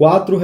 R$ 4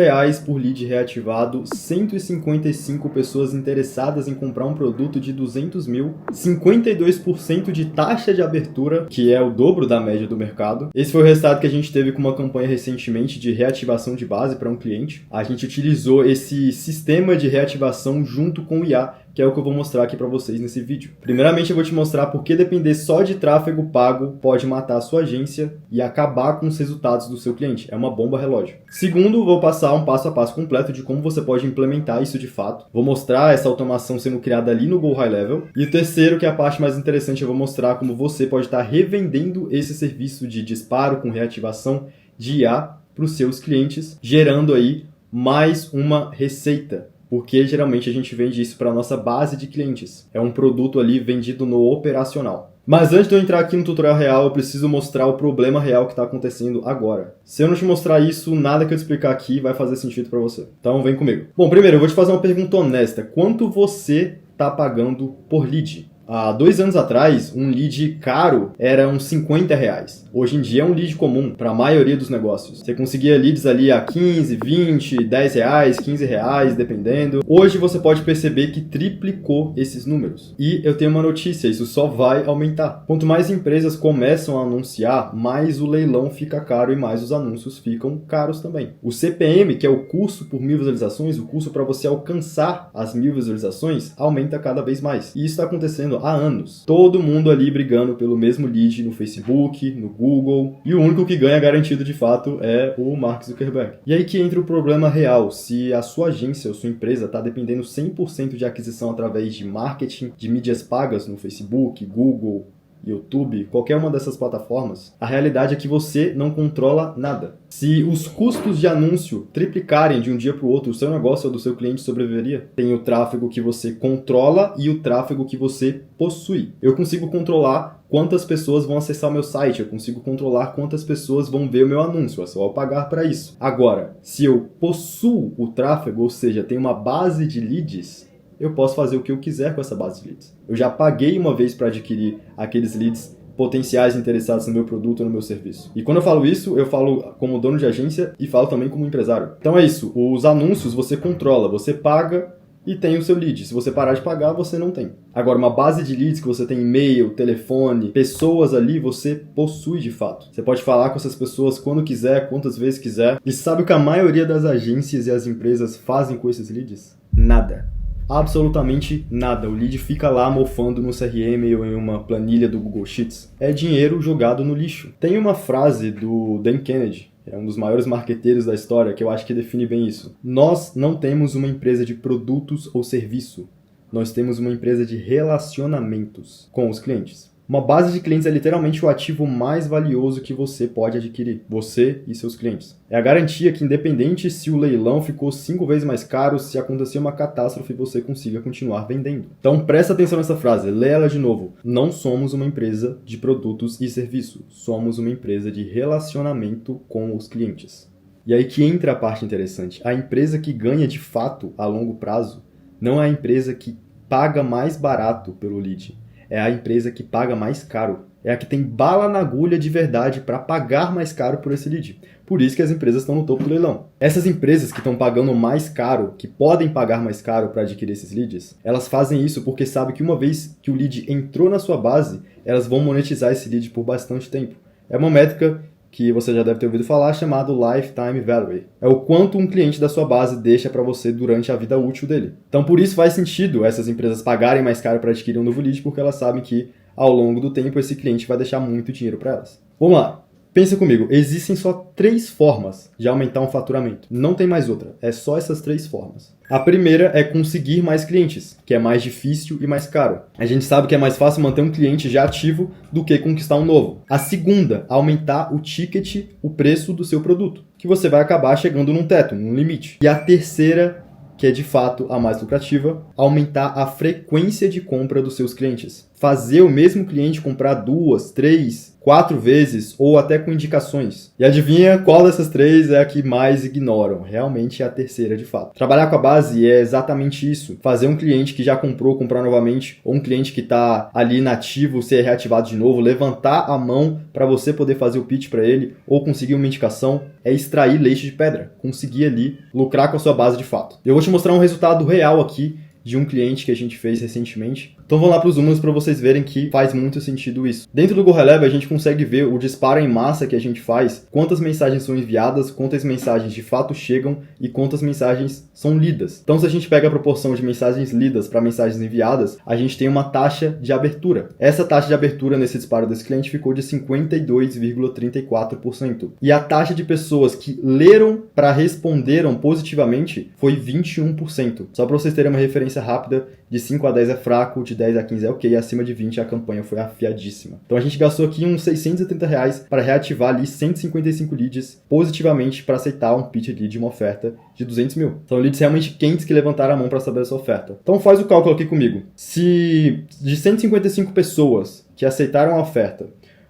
por lead reativado, 155 pessoas interessadas em comprar um produto de 200 mil, 52% de taxa de abertura, que é o dobro da média do mercado. Esse foi o resultado que a gente teve com uma campanha recentemente de reativação de base para um cliente. A gente utilizou esse sistema de reativação junto com o IA, que é o que eu vou mostrar aqui para vocês nesse vídeo. Primeiramente, eu vou te mostrar por que depender só de tráfego pago pode matar a sua agência e acabar com os resultados do seu cliente. É uma bomba relógio. Segundo, vou passar um passo a passo completo de como você pode implementar isso de fato. Vou mostrar essa automação sendo criada ali no Go High Level. E o terceiro, que é a parte mais interessante, eu vou mostrar como você pode estar revendendo esse serviço de disparo com reativação de IA para os seus clientes, gerando aí mais uma receita. Porque geralmente a gente vende isso para a nossa base de clientes. É um produto ali vendido no operacional. Mas antes de eu entrar aqui no tutorial real, eu preciso mostrar o problema real que está acontecendo agora. Se eu não te mostrar isso, nada que eu te explicar aqui vai fazer sentido para você. Então vem comigo. Bom, primeiro eu vou te fazer uma pergunta honesta. Quanto você está pagando por lead? Há 2 anos atrás, um lead caro era uns R$50. Hoje em dia é um lead comum para a maioria dos negócios. Você conseguia leads ali a 15, 20, R$10, R$15, dependendo. Hoje você pode perceber que triplicou esses números. E eu tenho uma notícia, isso só vai aumentar. Quanto mais empresas começam a anunciar, mais o leilão fica caro e mais os anúncios ficam caros também. O CPM, que é o custo por 1000 visualizações, o custo para você alcançar as 1000 visualizações, aumenta cada vez mais. E isso está acontecendo há anos. Todo mundo ali brigando pelo mesmo lead no Facebook, no Google, e o único que ganha garantido de fato é o Mark Zuckerberg. E aí que entra o problema real. Se a sua agência ou sua empresa está dependendo 100% de aquisição através de marketing, de mídias pagas no Facebook, Google, YouTube, qualquer uma dessas plataformas, a realidade é que você não controla nada. Se os custos de anúncio triplicarem de um dia para o outro, o seu negócio ou do seu cliente sobreviveria? Tem o tráfego que você controla e o tráfego que você possui. Eu consigo controlar quantas pessoas vão acessar o meu site, eu consigo controlar quantas pessoas vão ver o meu anúncio, é só eu pagar para isso. Agora, se eu possuo o tráfego, ou seja, tenho uma base de leads, eu posso fazer o que eu quiser com essa base de leads. Eu já paguei uma vez para adquirir aqueles leads potenciais interessados no meu produto ou no meu serviço. E quando eu falo isso, eu falo como dono de agência e falo também como empresário. Então é isso, os anúncios você controla, você paga e tem o seu lead. Se você parar de pagar, você não tem. Agora, uma base de leads que você tem e-mail, telefone, pessoas ali, você possui de fato. Você pode falar com essas pessoas quando quiser, quantas vezes quiser. E sabe o que a maioria das agências e as empresas fazem com esses leads? Nada. Absolutamente nada. O lead fica lá mofando no CRM ou em uma planilha do Google Sheets. É dinheiro jogado no lixo. Tem uma frase do Dan Kennedy, é um dos maiores marqueteiros da história, que eu acho que define bem isso. Nós não temos uma empresa de produtos ou serviço. Nós temos uma empresa de relacionamentos com os clientes. Uma base de clientes é literalmente o ativo mais valioso que você pode adquirir, você e seus clientes. É a garantia que, independente se o leilão ficou 5 vezes mais caro, se acontecer uma catástrofe, você consiga continuar vendendo. Então presta atenção nessa frase, lê ela de novo. Não somos uma empresa de produtos e serviços, somos uma empresa de relacionamento com os clientes. E aí que entra a parte interessante. A empresa que ganha de fato a longo prazo não é a empresa que paga mais barato pelo lead. É a empresa que paga mais caro. É a que tem bala na agulha de verdade para pagar mais caro por esse lead. Por isso que as empresas estão no topo do leilão. Essas empresas que estão pagando mais caro, que podem pagar mais caro para adquirir esses leads, elas fazem isso porque sabem que uma vez que o lead entrou na sua base, elas vão monetizar esse lead por bastante tempo. É uma métrica que você já deve ter ouvido falar, chamado Lifetime Value. É o quanto um cliente da sua base deixa para você durante a vida útil dele. Então, por isso faz sentido essas empresas pagarem mais caro para adquirir um novo lead, porque elas sabem que, ao longo do tempo, esse cliente vai deixar muito dinheiro para elas. Vamos lá. Pensa comigo, existem só 3 formas de aumentar um faturamento. Não tem mais outra, é só essas 3 formas. A primeira é conseguir mais clientes, que é mais difícil e mais caro. A gente sabe que é mais fácil manter um cliente já ativo do que conquistar um novo. A segunda, aumentar o ticket, o preço do seu produto, que você vai acabar chegando num teto, num limite. E a terceira, que é de fato a mais lucrativa, aumentar a frequência de compra dos seus clientes. Fazer o mesmo cliente comprar 2, 3, 4 vezes ou até com indicações. E adivinha qual dessas 3 é a que mais ignoram? Realmente é a terceira de fato. Trabalhar com a base é exatamente isso. Fazer um cliente que já comprou, comprar novamente, ou um cliente que está ali inativo, ser reativado de novo, levantar a mão para você poder fazer o pitch para ele ou conseguir uma indicação, é extrair leite de pedra. Conseguir ali lucrar com a sua base de fato. Eu vou te mostrar um resultado real aqui de um cliente que a gente fez recentemente. Então vamos lá para os números para vocês verem que faz muito sentido isso. Dentro do GoReleve a gente consegue ver o disparo em massa que a gente faz, quantas mensagens são enviadas, quantas mensagens de fato chegam e quantas mensagens são lidas. Então se a gente pega a proporção de mensagens lidas para mensagens enviadas, a gente tem uma taxa de abertura. Essa taxa de abertura nesse disparo desse cliente ficou de 52,34%. E a taxa de pessoas que leram para responderam positivamente foi 21%. Só para vocês terem uma referência rápida, de 5 a 10 é fraco, de 10 a 15 é ok, e acima de 20 a campanha foi afiadíssima. Então a gente gastou aqui uns R$630 para reativar ali 155 leads positivamente para aceitar um pitch lead de uma oferta de 200 mil. São leads realmente quentes que levantaram a mão para saber essa oferta. Então faz o cálculo aqui comigo. Se de 155 pessoas que aceitaram a oferta,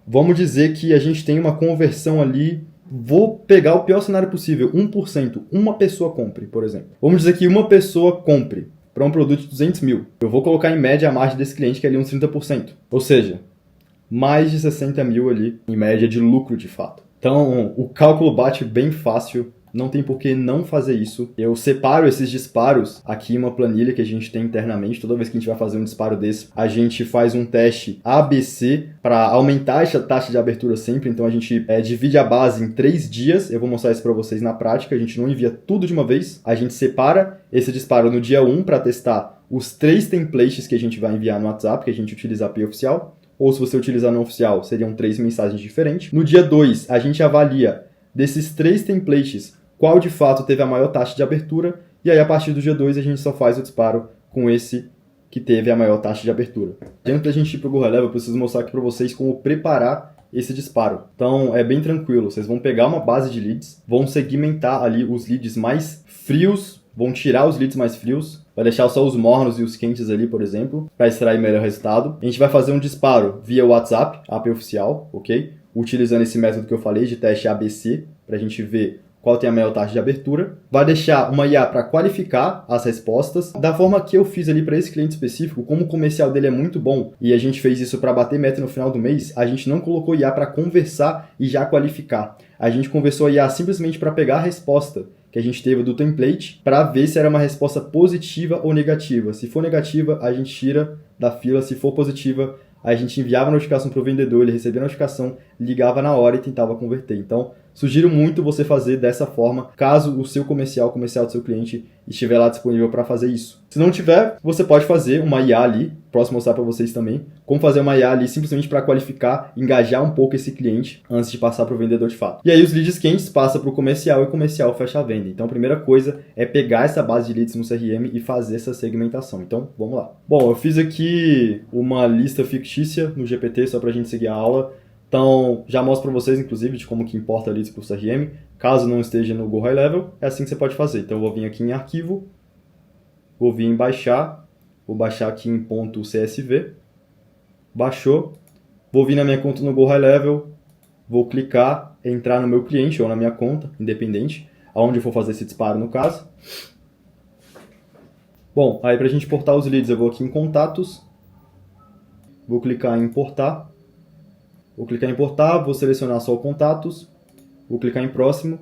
vamos dizer que a gente tem uma conversão ali. Vou pegar o pior cenário possível, 1%, uma pessoa compre, por exemplo. Vamos dizer que uma pessoa compre para um produto de 200 mil. Eu vou colocar em média a margem desse cliente, que é ali uns 30%. Ou seja, mais de 60 mil ali, em média, de lucro de fato. Então, o cálculo bate bem fácil. Não tem por que não fazer isso. Eu separo esses disparos aqui em uma planilha que a gente tem internamente. Toda vez que a gente vai fazer um disparo desse, a gente faz um teste ABC para aumentar essa taxa de abertura sempre. Então a gente divide a base em 3 dias. Eu vou mostrar isso para vocês na prática. A gente não envia tudo de uma vez. A gente separa esse disparo no dia 1 para testar os 3 templates que a gente vai enviar no WhatsApp, que a gente utiliza a API oficial. Ou se você utilizar não oficial, seriam 3 mensagens diferentes. No dia 2, a gente avalia desses 3 templates qual de fato teve a maior taxa de abertura, e aí a partir do dia 2 a gente só faz o disparo com esse que teve a maior taxa de abertura. Antes da gente ir para o GoReleve, eu preciso mostrar aqui para vocês como preparar esse disparo. Então é bem tranquilo, vocês vão pegar uma base de leads, vão segmentar ali os leads mais frios, vão tirar os leads mais frios, vai deixar só os mornos e os quentes ali, por exemplo, para extrair melhor resultado. A gente vai fazer um disparo via WhatsApp, API oficial, ok? Utilizando esse método que eu falei de teste ABC, para a gente ver qual tem a maior taxa de abertura. Vai deixar uma IA para qualificar as respostas. Da forma que eu fiz ali para esse cliente específico, como o comercial dele é muito bom e a gente fez isso para bater meta no final do mês, a gente não colocou IA para conversar e já qualificar. A gente conversou a IA simplesmente para pegar a resposta que a gente teve do template para ver se era uma resposta positiva ou negativa. Se for negativa, a gente tira da fila. Se for positiva, a gente enviava a notificação para o vendedor, ele recebia a notificação, ligava na hora e tentava converter. Então, sugiro muito você fazer dessa forma, caso o seu comercial, o comercial do seu cliente, estiver lá disponível para fazer isso. Se não tiver, você pode fazer uma IA ali, posso mostrar para vocês também, como fazer uma IA ali simplesmente para qualificar, engajar um pouco esse cliente antes de passar para o vendedor de fato. E aí os leads quentes passam para o comercial e o comercial fecha a venda. Então a primeira coisa é pegar essa base de leads no CRM e fazer essa segmentação. Então vamos lá. Bom, eu fiz aqui uma lista fictícia no GPT só para a gente seguir a aula. Então, já mostro para vocês, inclusive, de como que importa leads para o CRM. Caso não esteja no GoHighLevel, é assim que você pode fazer. Então, eu vou vir aqui em arquivo, vou vir em baixar, vou baixar aqui em .csv, baixou, vou vir na minha conta no GoHighLevel, vou clicar, entrar no meu cliente ou na minha conta, independente, aonde eu for fazer esse disparo no caso. Bom, aí para a gente importar os leads, eu vou aqui em contatos, vou clicar em importar. Vou clicar em importar, vou selecionar só o contatos, vou clicar em próximo,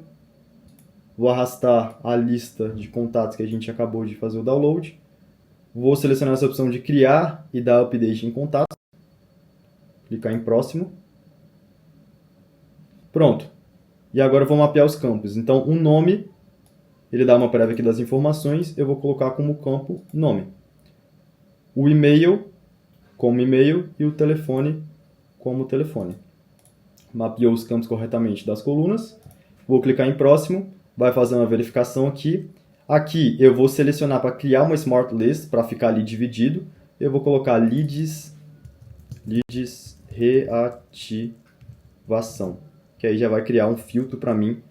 vou arrastar a lista de contatos que a gente acabou de fazer o download, vou selecionar essa opção de criar e dar update em contatos, clicar em próximo, pronto. E agora eu vou mapear os campos. Então o nome, ele dá uma prévia aqui das informações, eu vou colocar como campo nome. O e-mail como e-mail e o telefone como telefone. Mapeou os campos corretamente das colunas. Vou clicar em próximo. Vai fazer uma verificação aqui. Aqui eu vou selecionar para criar uma Smart List para ficar ali dividido. Eu vou colocar leads reativação. Que aí já vai criar um filtro para mim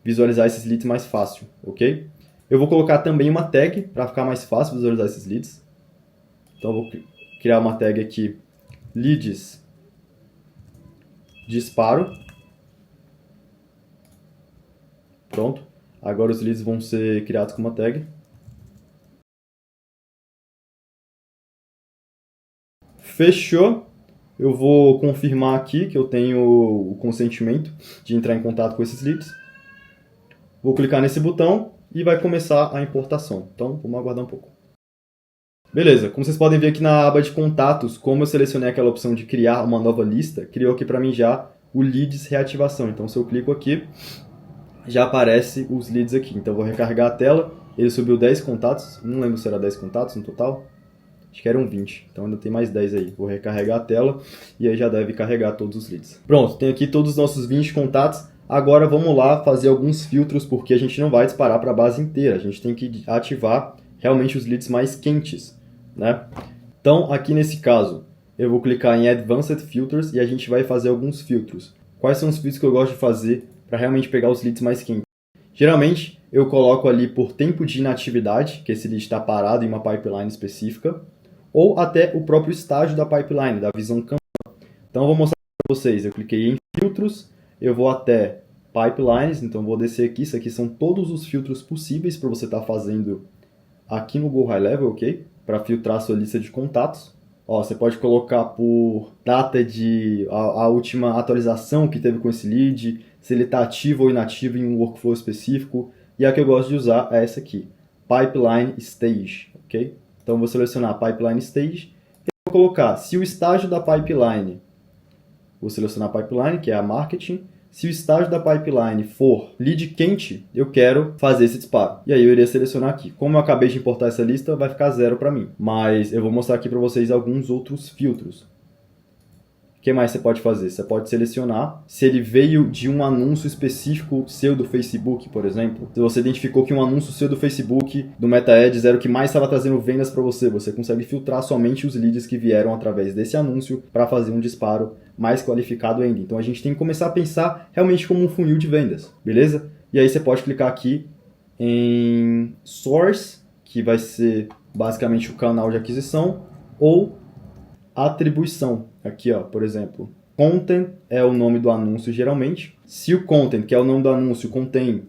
visualizar esses leads mais fácil, ok? Eu vou colocar também uma tag para ficar mais fácil visualizar esses leads. Então eu vou criar uma tag aqui, leads disparo. Pronto. Agora os leads vão ser criados com uma tag. Fechou. Eu vou confirmar aqui que eu tenho o consentimento de entrar em contato com esses leads. Vou clicar nesse botão e vai começar a importação. Então, vamos aguardar um pouco. Beleza, como vocês podem ver aqui na aba de contatos, como eu selecionei aquela opção de criar uma nova lista, criou aqui para mim já o leads reativação. Então, se eu clico aqui, já aparece os leads aqui. Então, eu vou recarregar a tela. Ele subiu 10 contatos. Não lembro se era 10 contatos no total. Acho que eram 20, então ainda tem mais 10 aí. Vou recarregar a tela e aí já deve carregar todos os leads. Pronto, tem aqui todos os nossos 20 contatos. Agora vamos lá fazer alguns filtros, porque a gente não vai disparar para a base inteira. A gente tem que ativar realmente os leads mais quentes, né? Então, aqui nesse caso, eu vou clicar em Advanced Filters e a gente vai fazer alguns filtros. Quais são os filtros que eu gosto de fazer para realmente pegar os leads mais quentes? Geralmente, eu coloco ali por tempo de inatividade, que esse lead está parado em uma pipeline específica, ou até o próprio estágio da pipeline, da visão Kanban. Então, eu vou mostrar para vocês. Eu cliquei em filtros, eu vou até pipelines, então vou descer aqui. Isso aqui são todos os filtros possíveis para você estar fazendo aqui no Go High Level, ok? Para filtrar a sua lista de contatos. Ó, você pode colocar por data de a última atualização que teve com esse lead, se ele está ativo ou inativo em um workflow específico. E a que eu gosto de usar é essa aqui, Pipeline Stage, ok? Então, vou selecionar Pipeline Stage e vou colocar, se o estágio da pipeline, vou selecionar Pipeline, que é a Marketing, se o estágio da pipeline for lead quente, eu quero fazer esse disparo. E aí eu iria selecionar aqui. Como eu acabei de importar essa lista, vai ficar 0 para mim. Mas eu vou mostrar aqui para vocês alguns outros filtros. O que mais você pode fazer? Você pode selecionar se ele veio de um anúncio específico seu do Facebook, por exemplo. Se você identificou que um anúncio seu do Facebook, do Meta Ads, era o que mais estava trazendo vendas para você, você consegue filtrar somente os leads que vieram através desse anúncio para fazer um disparo mais qualificado ainda. Então a gente tem que começar a pensar realmente como um funil de vendas, beleza? E aí você pode clicar aqui em Source, que vai ser basicamente o canal de aquisição, ou atribuição. Aqui, ó, por exemplo, Content é o nome do anúncio geralmente. Se o Content, que é o nome do anúncio, contém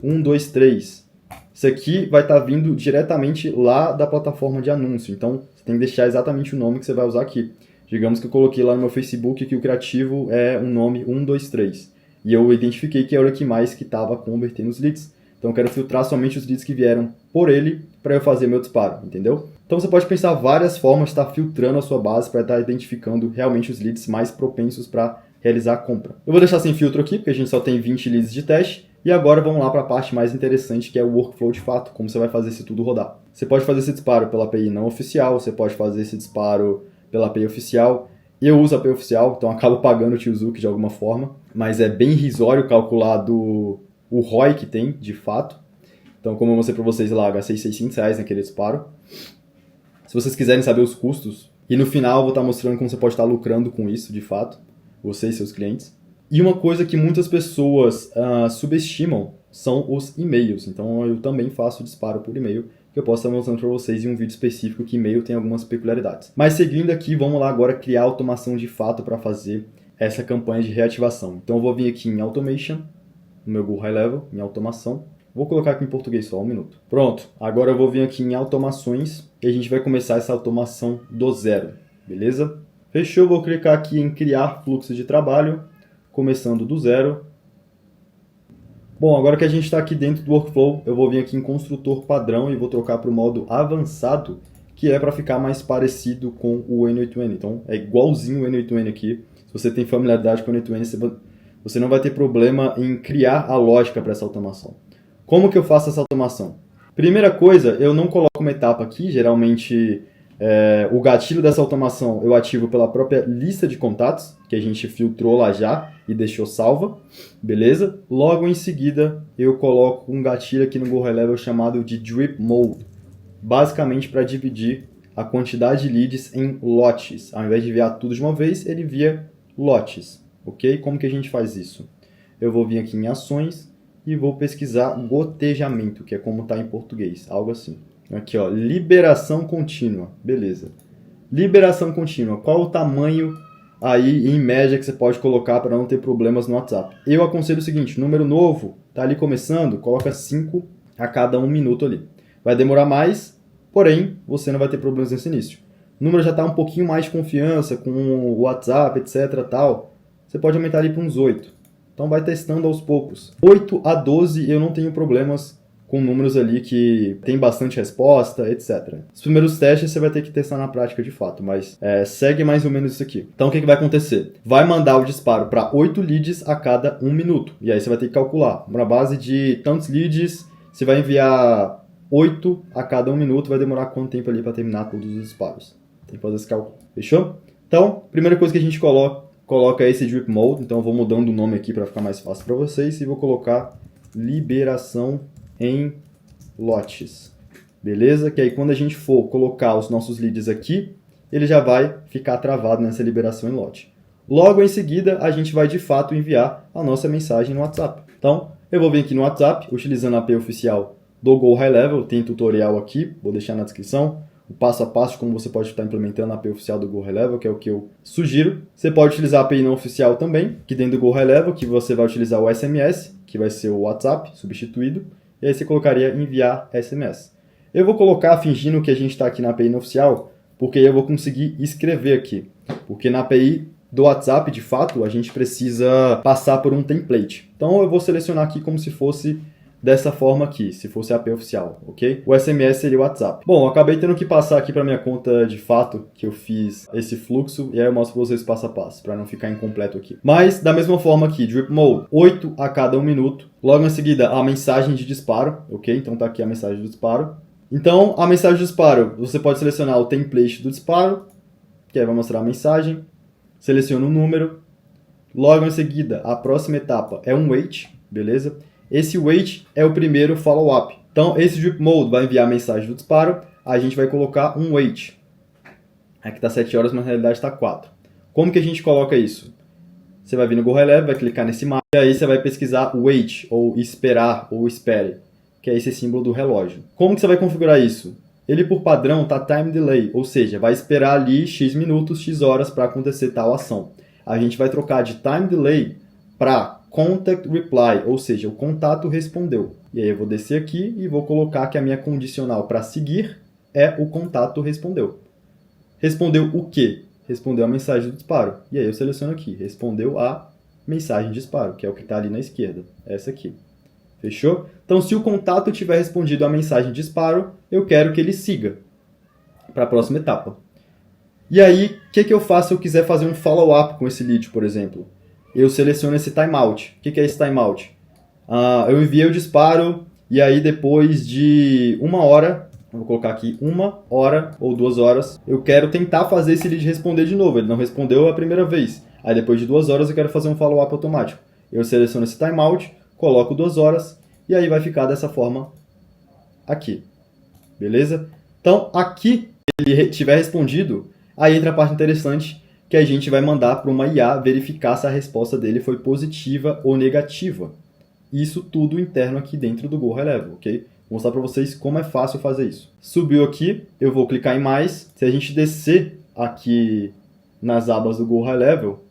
1, 2, 3, isso aqui vai estar vindo diretamente lá da plataforma de anúncio. Então, você tem que deixar exatamente o nome que você vai usar aqui. Digamos que eu coloquei lá no meu Facebook que o criativo é um nome 1, 2, 3. E eu identifiquei que era o que mais que estava convertendo os leads. Então, eu quero filtrar somente os leads que vieram por ele para eu fazer meu disparo, entendeu? Então, você pode pensar várias formas de estar filtrando a sua base para estar identificando realmente os leads mais propensos para realizar a compra. Eu vou deixar sem filtro aqui, porque a gente só tem 20 leads de teste. E agora vamos lá para a parte mais interessante, que é o workflow de fato, como você vai fazer isso tudo rodar. Você pode fazer esse disparo pela API não oficial, você pode fazer esse disparo pela API oficial. Eu uso a API oficial, então acabo pagando o Tiozuki de alguma forma, mas é bem irrisório calcular o ROI que tem, de fato. Então, como eu mostrei para vocês lá, gastei R$600 naquele disparo. Se vocês quiserem saber os custos, e no final eu vou estar mostrando como você pode estar lucrando com isso, de fato, você e seus clientes. E uma coisa que muitas pessoas subestimam são os e-mails. Então, eu também faço disparo por e-mail, que eu posso estar mostrando para vocês em um vídeo específico que e-mail tem algumas peculiaridades. Mas seguindo aqui, vamos lá agora criar automação de fato para fazer essa campanha de reativação. Então, eu vou vir aqui em Automation, no meu Go High Level, em automação. Vou colocar aqui em português só, um minuto. Pronto, agora eu vou vir aqui em automações e a gente vai começar essa automação do zero, beleza? Fechou, vou clicar aqui em criar fluxo de trabalho, começando do zero. Bom, agora que a gente está aqui dentro do workflow, eu vou vir aqui em construtor padrão e vou trocar para o modo avançado, que é para ficar mais parecido com o N8N. Então, é igualzinho o N8N aqui. Se você tem familiaridade com o N8N, você não vai ter problema em criar a lógica para essa automação. Como que eu faço essa automação? Primeira coisa, eu não coloco uma etapa aqui, geralmente o gatilho dessa automação eu ativo pela própria lista de contatos, que a gente filtrou lá já e deixou salva, beleza? Logo em seguida, eu coloco um gatilho aqui no Go High Level chamado de Drip Mode, basicamente para dividir a quantidade de leads em lotes. Ao invés de enviar tudo de uma vez, ele envia lotes, ok? Como que a gente faz isso? Eu vou vir aqui em ações e vou pesquisar gotejamento, que é como está em português, algo assim. Aqui, ó, liberação contínua, beleza. Liberação contínua, qual o tamanho aí em média que você pode colocar para não ter problemas no WhatsApp. Eu aconselho o seguinte, número novo, tá ali começando, coloca 5 a cada 1 minuto ali. Vai demorar mais, porém, você não vai ter problemas nesse início. O número já está um pouquinho mais de confiança com o WhatsApp, etc. tal. Você pode aumentar ali para uns 8. Então vai testando aos poucos. 8 a 12 eu não tenho problemas com números ali que tem bastante resposta, etc. Os primeiros testes você vai ter que testar na prática de fato, mas segue mais ou menos isso aqui. Então o que vai acontecer? Vai mandar o disparo para 8 leads a cada 1 minuto. E aí você vai ter que calcular. Na base de tantos leads, você vai enviar 8 a cada 1 minuto, vai demorar quanto tempo ali para terminar todos os disparos. Tem que fazer esse cálculo. Fechou? Então, primeira coisa que a gente coloca esse Drip Mode. Então eu vou mudando o nome aqui para ficar mais fácil para vocês e vou colocar liberação em lotes. Beleza? Que aí quando a gente for colocar os nossos leads aqui, ele já vai ficar travado nessa liberação em lote. Logo em seguida, a gente vai de fato enviar a nossa mensagem no WhatsApp. Então, eu vou vir aqui no WhatsApp, utilizando a API oficial do Go High Level, tem tutorial aqui, vou deixar na descrição, o passo a passo de como você pode estar implementando a API oficial do Go High Level, que é o que eu sugiro. Você pode utilizar a API não oficial também, que dentro do Go High Level, que você vai utilizar o SMS, que vai ser o WhatsApp substituído, e aí você colocaria enviar SMS. Eu vou colocar fingindo que a gente está aqui na API não oficial, porque aí eu vou conseguir escrever aqui. Porque na API do WhatsApp, de fato, a gente precisa passar por um template. Então eu vou selecionar aqui como se fosse dessa forma aqui, se fosse a API oficial, ok? O SMS seria o WhatsApp. Bom, eu acabei tendo que passar aqui para minha conta de fato, que eu fiz esse fluxo, e aí eu mostro para vocês passo a passo, para não ficar incompleto aqui. Mas, da mesma forma aqui, Drip Mode, 8 a cada 1 minuto. Logo em seguida, a mensagem de disparo, ok? Então tá aqui a mensagem de disparo. Então, a mensagem de disparo, você pode selecionar o template do disparo, que aí vai mostrar a mensagem. Seleciona o número. Logo em seguida, a próxima etapa é um wait, beleza? Esse wait é o primeiro follow-up. Então, esse Drip Mode vai enviar a mensagem do disparo, a gente vai colocar um wait. Aqui está 7 horas, mas na realidade está 4. Como que a gente coloca isso? Você vai vir no Go High Level, vai clicar nesse mapa, e aí você vai pesquisar wait, ou esperar, ou espere, que é esse símbolo do relógio. Como que você vai configurar isso? Ele, por padrão, está time delay, ou seja, vai esperar ali X minutos, X horas para acontecer tal ação. A gente vai trocar de time delay para contact reply, ou seja, o contato respondeu. E aí eu vou descer aqui e vou colocar que a minha condicional para seguir é o contato respondeu. Respondeu o quê? Respondeu a mensagem do disparo. E aí eu seleciono aqui, respondeu a mensagem de disparo, que é o que está ali na esquerda, essa aqui. Fechou? Então, se o contato tiver respondido a mensagem de disparo, eu quero que ele siga para a próxima etapa. E aí, o que eu faço se eu quiser fazer um follow-up com esse lead, por exemplo? Eu seleciono esse timeout. O que é esse timeout? Eu enviei o disparo e aí depois de 1 hora, vou colocar aqui 1 hora ou 2 horas, eu quero tentar fazer esse lead responder de novo. Ele não respondeu a primeira vez. Aí depois de 2 horas eu quero fazer um follow-up automático. Eu seleciono esse timeout, coloco 2 horas e aí vai ficar dessa forma aqui. Beleza? Então aqui, se ele tiver respondido, aí entra a parte interessante, que a gente vai mandar para uma IA verificar se a resposta dele foi positiva ou negativa. Isso tudo interno aqui dentro do Go High Level, ok? Vou mostrar para vocês como é fácil fazer isso. Subiu aqui, eu vou clicar em mais. Se a gente descer aqui nas abas do Go High Level,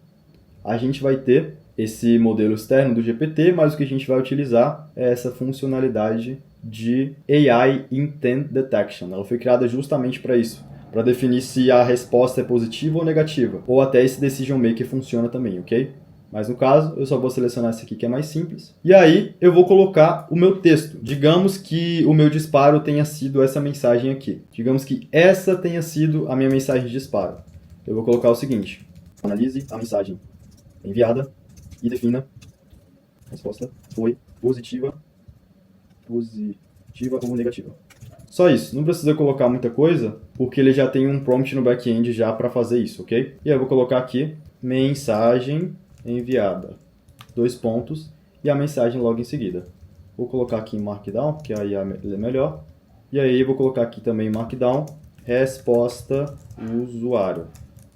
a gente vai ter esse modelo externo do GPT, mas o que a gente vai utilizar é essa funcionalidade de AI Intent Detection. Ela foi criada justamente para isso, para definir se a resposta é positiva ou negativa, ou até esse Decision Maker funciona também, ok? Mas no caso, eu só vou selecionar esse aqui que é mais simples. E aí, eu vou colocar o meu texto. Digamos que o meu disparo tenha sido essa mensagem aqui. Digamos que essa tenha sido a minha mensagem de disparo. Eu vou colocar o seguinte. Analise a mensagem enviada e defina. A resposta foi positiva ou negativa. Só isso, não precisa colocar muita coisa, porque ele já tem um prompt no back-end já para fazer isso, ok? E aí eu vou colocar aqui, mensagem enviada, 2 pontos, e a mensagem logo em seguida. Vou colocar aqui em Markdown, que aí é melhor. E aí eu vou colocar aqui também em Markdown, resposta usuário.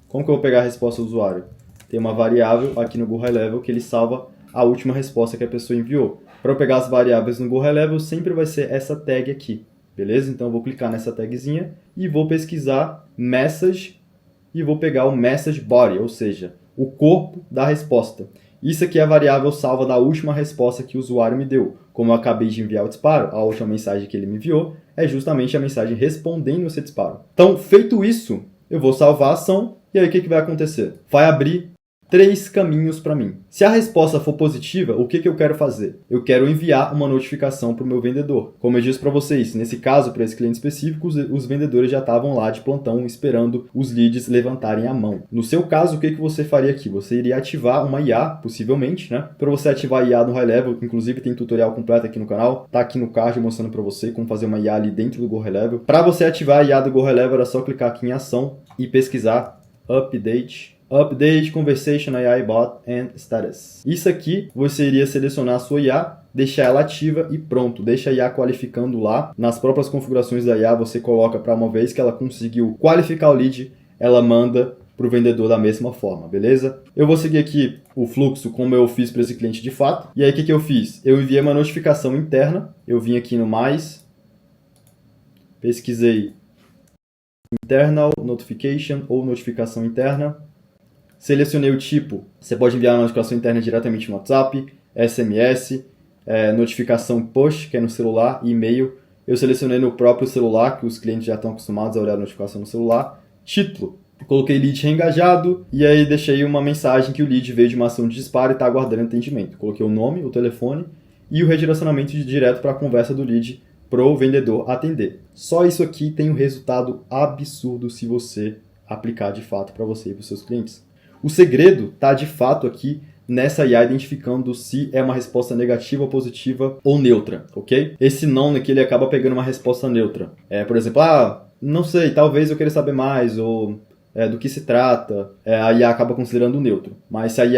Como que eu vou pegar a resposta do usuário? Tem uma variável aqui no Go High Level que ele salva a última resposta que a pessoa enviou. Para eu pegar as variáveis no Go High Level, sempre vai ser essa tag aqui. Beleza? Então eu vou clicar nessa tagzinha e vou pesquisar message e vou pegar o message body, ou seja, o corpo da resposta. Isso aqui é a variável salva da última resposta que o usuário me deu. Como eu acabei de enviar o disparo, a última mensagem que ele me enviou é justamente a mensagem respondendo esse disparo. Então, feito isso, eu vou salvar a ação e aí o que vai acontecer? Vai abrir 3 caminhos para mim. Se a resposta for positiva, o que eu quero fazer? Eu quero enviar uma notificação para o meu vendedor. Como eu disse para vocês, nesse caso, para esse cliente específico, os vendedores já estavam lá de plantão esperando os leads levantarem a mão. No seu caso, o que você faria aqui? Você iria ativar uma IA, possivelmente, né? Para você ativar a IA no High Level, inclusive tem tutorial completo aqui no canal, tá aqui no card mostrando para você como fazer uma IA ali dentro do Go High Level. Para você ativar a IA do Go High Level, era só clicar aqui em ação e pesquisar Update Conversation AI Bot and Status. Isso aqui, você iria selecionar a sua IA, deixar ela ativa e pronto. Deixa a IA qualificando lá. Nas próprias configurações da IA, você coloca para uma vez que ela conseguiu qualificar o lead, ela manda para o vendedor da mesma forma, beleza? Eu vou seguir aqui o fluxo como eu fiz para esse cliente de fato. E aí, o que eu fiz? Eu enviei uma notificação interna. Eu vim aqui no mais, pesquisei Internal Notification ou notificação interna. Selecionei o tipo, você pode enviar uma notificação interna diretamente no WhatsApp, SMS, notificação push, que é no celular, e e-mail. Eu selecionei no próprio celular, que os clientes já estão acostumados a olhar a notificação no celular. Título, coloquei lead reengajado, e aí deixei uma mensagem que o lead veio de uma ação de disparo e está aguardando atendimento. Coloquei o nome, o telefone e o redirecionamento direto para a conversa do lead para o vendedor atender. Só isso aqui tem um resultado absurdo se você aplicar de fato para você e para os seus clientes. O segredo está de fato aqui nessa IA identificando se é uma resposta negativa, positiva ou neutra, ok? Esse não aqui ele acaba pegando uma resposta neutra. Por exemplo, não sei, talvez eu queira saber mais, ou do que se trata, a IA acaba considerando neutro. Mas se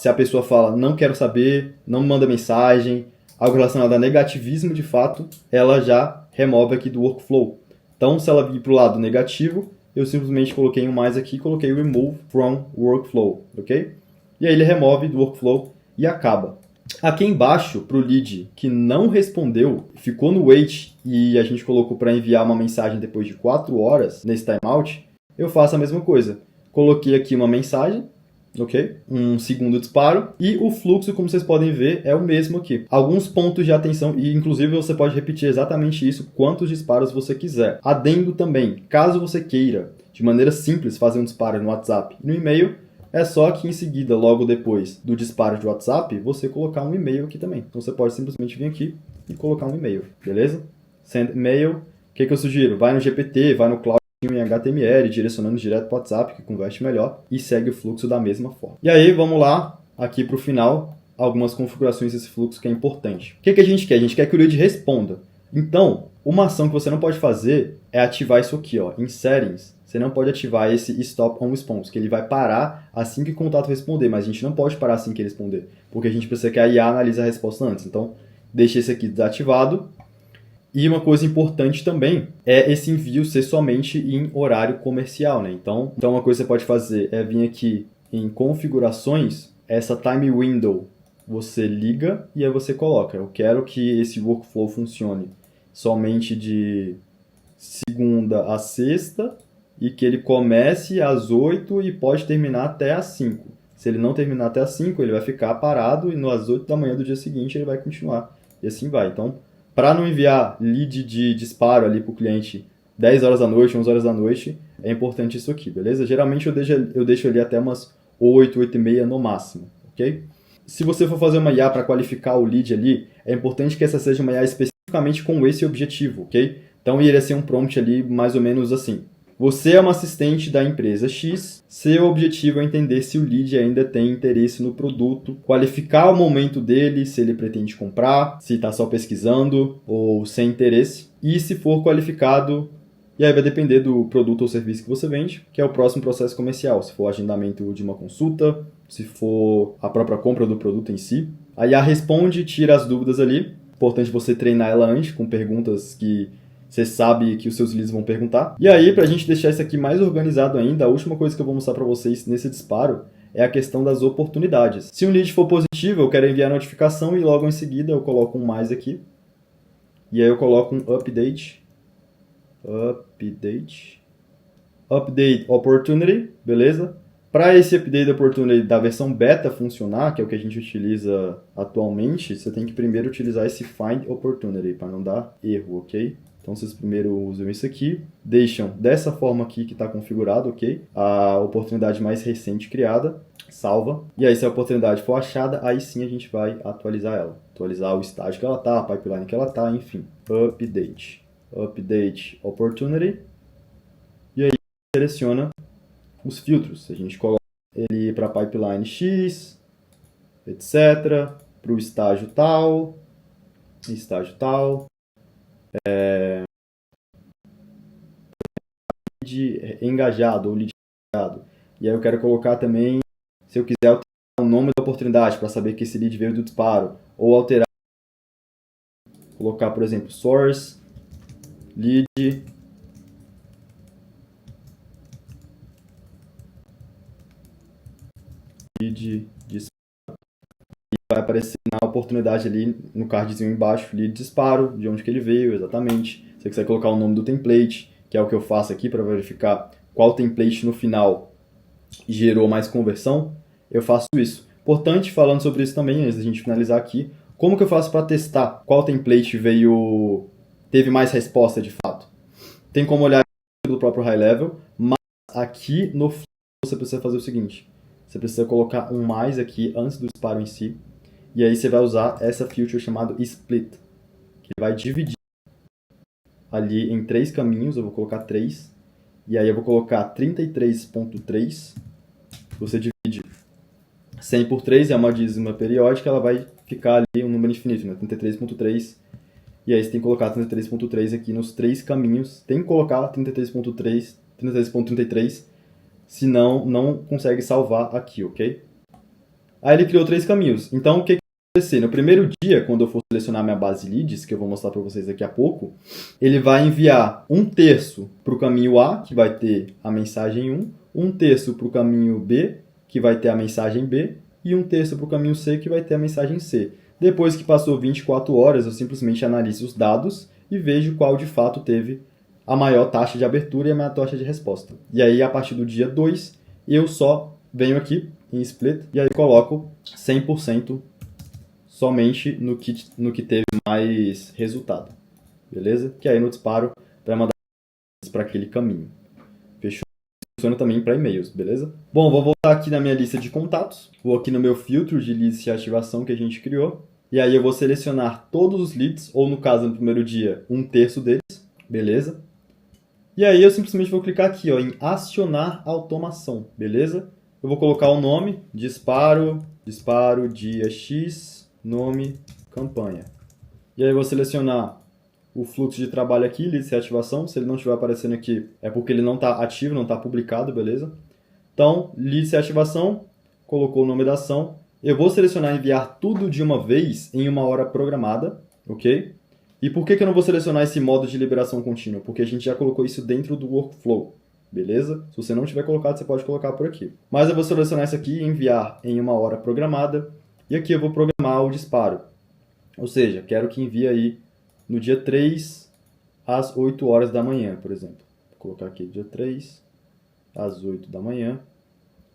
a pessoa fala não quero saber, não manda mensagem, algo relacionado a negativismo de fato, ela já remove aqui do workflow. Então, se ela vir para o lado negativo, eu simplesmente coloquei um mais aqui e coloquei Remove from Workflow, ok? E aí ele remove do workflow e acaba. Aqui embaixo, para o lead que não respondeu, ficou no wait e a gente colocou para enviar uma mensagem depois de 4 horas nesse timeout, eu faço a mesma coisa. Coloquei aqui uma mensagem, ok? Um segundo disparo e o fluxo, como vocês podem ver, é o mesmo aqui. Alguns pontos de atenção e inclusive você pode repetir exatamente isso quantos disparos você quiser. Adendo também, caso você queira de maneira simples fazer um disparo no WhatsApp e no e-mail, é só que em seguida, logo depois do disparo de WhatsApp, você colocar um e-mail aqui também. Então você pode simplesmente vir aqui e colocar um e-mail, beleza? Send e-mail. O que eu sugiro? Vai no GPT, vai no Cloud em HTML, direcionando direto para o WhatsApp, que converte melhor, e segue o fluxo da mesma forma. E aí, vamos lá, aqui para o final, algumas configurações desse fluxo que é importante. O que a gente quer? A gente quer que o lead responda. Então, uma ação que você não pode fazer é ativar isso aqui, ó, em Settings. Você não pode ativar esse Stop on Response, que ele vai parar assim que o contato responder, mas a gente não pode parar assim que ele responder, porque a gente precisa que a IA analise a resposta antes. Então, deixa esse aqui desativado. E uma coisa importante também é esse envio ser somente em horário comercial, né? Então uma coisa que você pode fazer é vir aqui em configurações, essa time window você liga e aí você coloca, eu quero que esse workflow funcione somente de segunda a sexta e que ele comece às 8 e pode terminar até às 5. Se ele não terminar até às 5, ele vai ficar parado e às 8 da manhã do dia seguinte ele vai continuar. E assim vai. Então, para não enviar lead de disparo ali para o cliente 10 horas da noite, 11 horas da noite, é importante isso aqui, beleza? Geralmente eu deixo ali até umas 8, 8 e meia no máximo, ok? Se você for fazer uma IA para qualificar o lead ali, é importante que essa seja uma IA especificamente com esse objetivo, ok? Então iria ser um prompt ali mais ou menos assim. Você é uma assistente da empresa X, seu objetivo é entender se o lead ainda tem interesse no produto, qualificar o momento dele, se ele pretende comprar, se está só pesquisando ou sem interesse, e se for qualificado, e aí vai depender do produto ou serviço que você vende, que é o próximo processo comercial, se for agendamento de uma consulta, se for a própria compra do produto em si. A IA responde, tira as dúvidas ali, importante você treinar ela antes com perguntas que você sabe que os seus leads vão perguntar. E aí, para a gente deixar isso aqui mais organizado ainda, a última coisa que eu vou mostrar para vocês nesse disparo é a questão das oportunidades. Se um lead for positivo, eu quero enviar a notificação e logo em seguida eu coloco um mais aqui. E aí eu coloco um update opportunity, beleza? Para esse update opportunity da versão beta funcionar, que é o que a gente utiliza atualmente, você tem que primeiro utilizar esse find opportunity para não dar erro, ok? Então vocês primeiro usam isso aqui, deixam dessa forma aqui que está configurado, ok? A oportunidade mais recente criada, salva. E aí se a oportunidade for achada, aí sim a gente vai atualizar ela. Atualizar o estágio que ela está, a pipeline que ela está, enfim. Update. Update opportunity. E aí seleciona os filtros. A gente coloca ele para pipeline X, etc. Para o estágio tal, lead engajado ou lead engajado. E aí eu quero colocar também, se eu quiser alterar o nome da oportunidade para saber que esse lead veio do disparo, ou alterar, colocar, por exemplo, source, lead, disparo. E vai aparecer na oportunidade ali, no cardzinho embaixo, lead disparo, de onde que ele veio exatamente. Se você quiser colocar o nome do template, que é o que eu faço aqui para verificar qual template no final gerou mais conversão, eu faço isso. Importante, falando sobre isso também, antes da gente finalizar aqui, como que eu faço para testar qual template teve mais resposta de fato? Tem como olhar do próprio high level, mas aqui no flow você precisa fazer o seguinte, você precisa colocar um mais aqui antes do disparo em si, e aí você vai usar essa feature chamada split, que vai dividir ali em 3 caminhos, eu vou colocar 3, e aí eu vou colocar 33.3, você divide 100 por 3, é uma dízima periódica, ela vai ficar ali um número infinito, né? 33.3, e aí você tem que colocar 33.3 aqui nos 3 caminhos, tem que colocar 33.3, 33.33, senão não consegue salvar aqui, ok? Aí ele criou 3 caminhos, então o que vai acontecer? No primeiro dia, quando eu for selecionar minha base leads, que eu vou mostrar para vocês daqui a pouco, ele vai enviar 1/3 para o caminho A, que vai ter a mensagem 1, 1/3 para o caminho B, que vai ter a mensagem B, e 1/3 para o caminho C, que vai ter a mensagem C. Depois que passou 24 horas, eu simplesmente analiso os dados e vejo qual de fato teve a maior taxa de abertura e a maior taxa de resposta. E aí, a partir do dia 2, eu só venho aqui em split e aí coloco 100% somente no que teve mais resultado. Beleza? Que aí no disparo vai mandar para aquele caminho. Fechou? Funciona também para e-mails, beleza? Bom, vou voltar aqui na minha lista de contatos. Vou aqui no meu filtro de leads de ativação que a gente criou. E aí eu vou selecionar todos os leads, ou no caso no primeiro dia, 1/3 deles. Beleza? E aí eu simplesmente vou clicar aqui ó, em acionar automação. Beleza? Eu vou colocar o nome, disparo, dia X, nome, campanha. E aí eu vou selecionar o fluxo de trabalho aqui, leads de ativação. Se ele não estiver aparecendo aqui, é porque ele não está ativo, não está publicado, beleza? Então, leads de ativação, colocou o nome da ação. Eu vou selecionar enviar tudo de uma vez em uma hora programada, ok? E por que eu não vou selecionar esse modo de liberação contínua? Porque a gente já colocou isso dentro do workflow, beleza? Se você não tiver colocado, você pode colocar por aqui. Mas eu vou selecionar isso aqui, enviar em uma hora programada, e aqui eu vou programar o disparo. Ou seja, quero que envie aí no dia 3, às 8 horas da manhã, por exemplo. Vou colocar aqui dia 3, às 8 da manhã,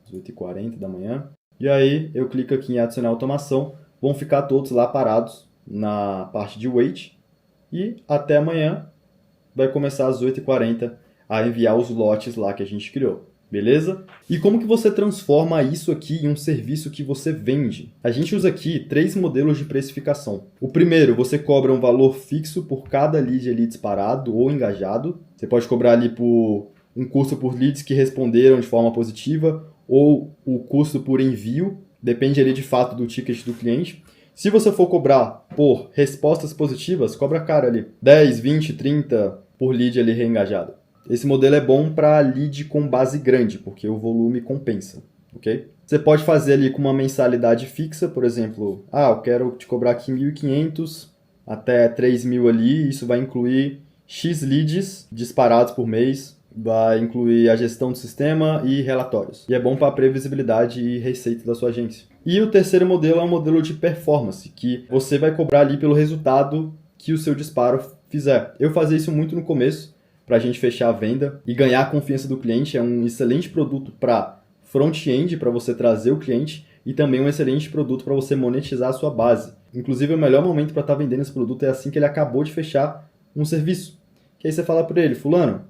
às 8h40 da manhã. E aí eu clico aqui em adicionar automação, vão ficar todos lá parados na parte de wait. E até amanhã vai começar às 8h40 a enviar os lotes lá que a gente criou. Beleza? E como que você transforma isso aqui em um serviço que você vende? A gente usa aqui 3 modelos de precificação. O primeiro, você cobra um valor fixo por cada lead ali disparado ou engajado. Você pode cobrar ali por um custo por leads que responderam de forma positiva ou o custo por envio. Depende ali de fato do ticket do cliente. Se você for cobrar por respostas positivas, cobra caro ali. 10, 20, 30 por lead ali reengajado. Esse modelo é bom para lead com base grande, porque o volume compensa, ok? Você pode fazer ali com uma mensalidade fixa, por exemplo, eu quero te cobrar aqui 1.500 até 3.000 ali, isso vai incluir X leads disparados por mês, vai incluir a gestão do sistema e relatórios. E é bom para a previsibilidade e receita da sua agência. E o terceiro modelo é um modelo de performance, que você vai cobrar ali pelo resultado que o seu disparo fizer. Eu fazia isso muito no começo, para a gente fechar a venda e ganhar a confiança do cliente. É um excelente produto para front-end para você trazer o cliente e também um excelente produto para você monetizar a sua base. Inclusive, o melhor momento para estar vendendo esse produto é assim que ele acabou de fechar um serviço. Que aí você fala para ele, fulano,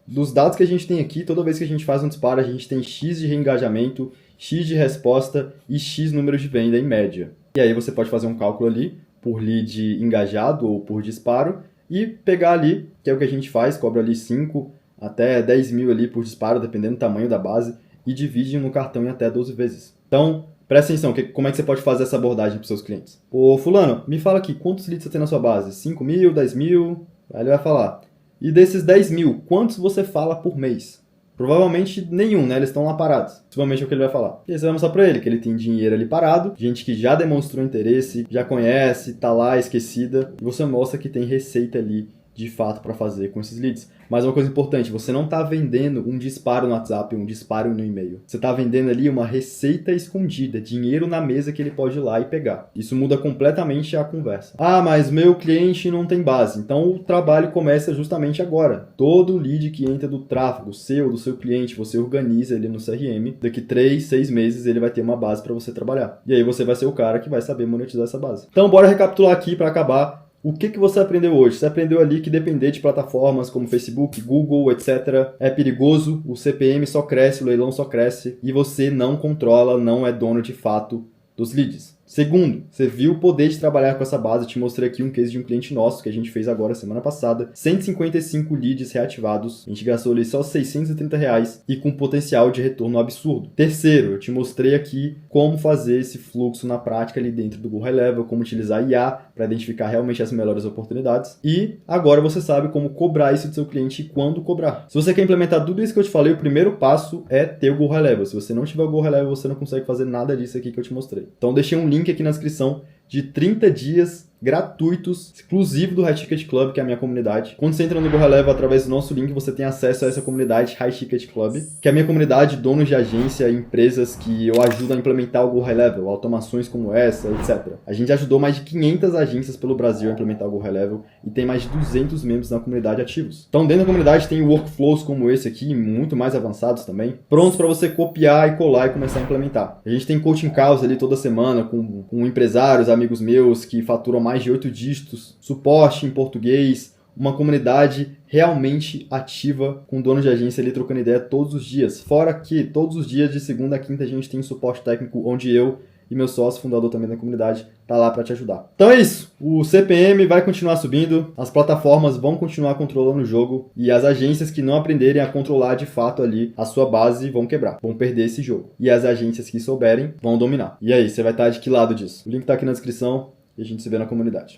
dos dados que a gente tem aqui, toda vez que a gente faz um disparo, a gente tem X de reengajamento, X de resposta e X número de venda em média. E aí você pode fazer um cálculo ali por lead engajado ou por disparo e pegar ali, que é o que a gente faz, cobra ali 5 até 10 mil ali por disparo, dependendo do tamanho da base, e divide no cartão em até 12 vezes. Então, presta atenção, como é que você pode fazer essa abordagem para os seus clientes? Ô fulano, me fala aqui, quantos leads você tem na sua base? 5 mil, 10 mil? Aí ele vai falar. E desses 10 mil, quantos você fala por mês? Provavelmente nenhum, né? Eles estão lá parados. Possivelmente é o que ele vai falar. E aí você vai mostrar pra ele que ele tem dinheiro ali parado, gente que já demonstrou interesse, já conhece, tá lá esquecida. E você mostra que tem receita ali de fato para fazer com esses leads. Mas uma coisa importante, você não está vendendo um disparo no WhatsApp, um disparo no e-mail. Você está vendendo ali uma receita escondida, dinheiro na mesa que ele pode ir lá e pegar. Isso muda completamente a conversa. Ah, mas meu cliente não tem base. Então o trabalho começa justamente agora. Todo lead que entra do tráfego do seu cliente, você organiza ele no CRM. Daqui 3, 6 meses ele vai ter uma base para você trabalhar. E aí você vai ser o cara que vai saber monetizar essa base. Então bora recapitular aqui para acabar. O que você aprendeu hoje? Você aprendeu ali que depender de plataformas como Facebook, Google, etc. é perigoso, o CPM só cresce, o leilão só cresce e você não controla, não é dono de fato dos leads. Segundo, você viu o poder de trabalhar com essa base. Eu te mostrei aqui um case de um cliente nosso que a gente fez agora semana passada. 155 leads reativados. A gente gastou ali só R$630 e com potencial de retorno absurdo. Terceiro, eu te mostrei aqui como fazer esse fluxo na prática ali dentro do Go High Level, como utilizar IA para identificar realmente as melhores oportunidades. E agora você sabe como cobrar isso do seu cliente e quando cobrar. Se você quer implementar tudo isso que eu te falei, o primeiro passo é ter o Go High Level. Se você não tiver o Go High Level, você não consegue fazer nada disso aqui que eu te mostrei. Então deixei um link aqui na descrição de 30 dias gratuitos, exclusivo do High Ticket Club, que é a minha comunidade. Quando você entra no Go High Level através do nosso link, você tem acesso a essa comunidade High Ticket Club, que é a minha comunidade, donos de agência, empresas que eu ajudo a implementar o Go High Level, automações como essa, etc. A gente ajudou mais de 500 agências pelo Brasil a implementar o Go High Level e tem mais de 200 membros na comunidade ativos. Então, dentro da comunidade tem workflows como esse aqui, muito mais avançados também, prontos para você copiar e colar e começar a implementar. A gente tem coaching calls ali toda semana com empresários, amigos meus que faturam mais de 8 dígitos, suporte em português, uma comunidade realmente ativa com dono de agência ali trocando ideia todos os dias. Fora que todos os dias de segunda a quinta a gente tem suporte técnico onde eu e meu sócio, fundador também da comunidade, tá lá para te ajudar. Então é isso, o CPM vai continuar subindo, as plataformas vão continuar controlando o jogo e as agências que não aprenderem a controlar de fato ali a sua base vão quebrar, vão perder esse jogo. E as agências que souberem vão dominar. E aí, você vai estar de que lado disso? O link tá aqui na descrição e a gente se vê na comunidade.